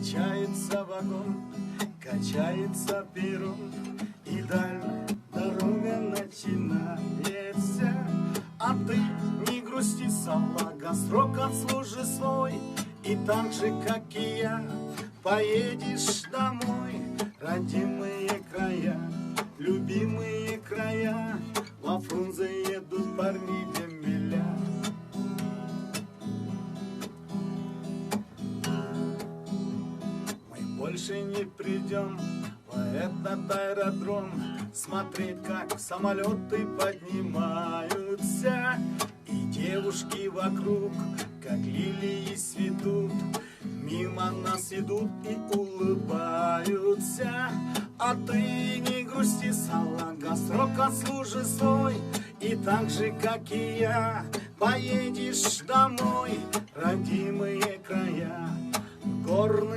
Качается вагон, качается перрон, и дальняя дорога начинается. А ты не грусти, салага, срок отслужи свой, и так же, как и я, поедешь домой. Родимые края, любимые края, во Фрунзе едут парни дембеля. Мы больше не придем в этот аэродром смотреть, как самолеты поднимаются, и девушки вокруг, как лилии, цветут, мимо нас идут и улыбаются. А ты не грусти, салага, срок отслужи свой, и так же, как и я, поедешь домой. Родимые края, горные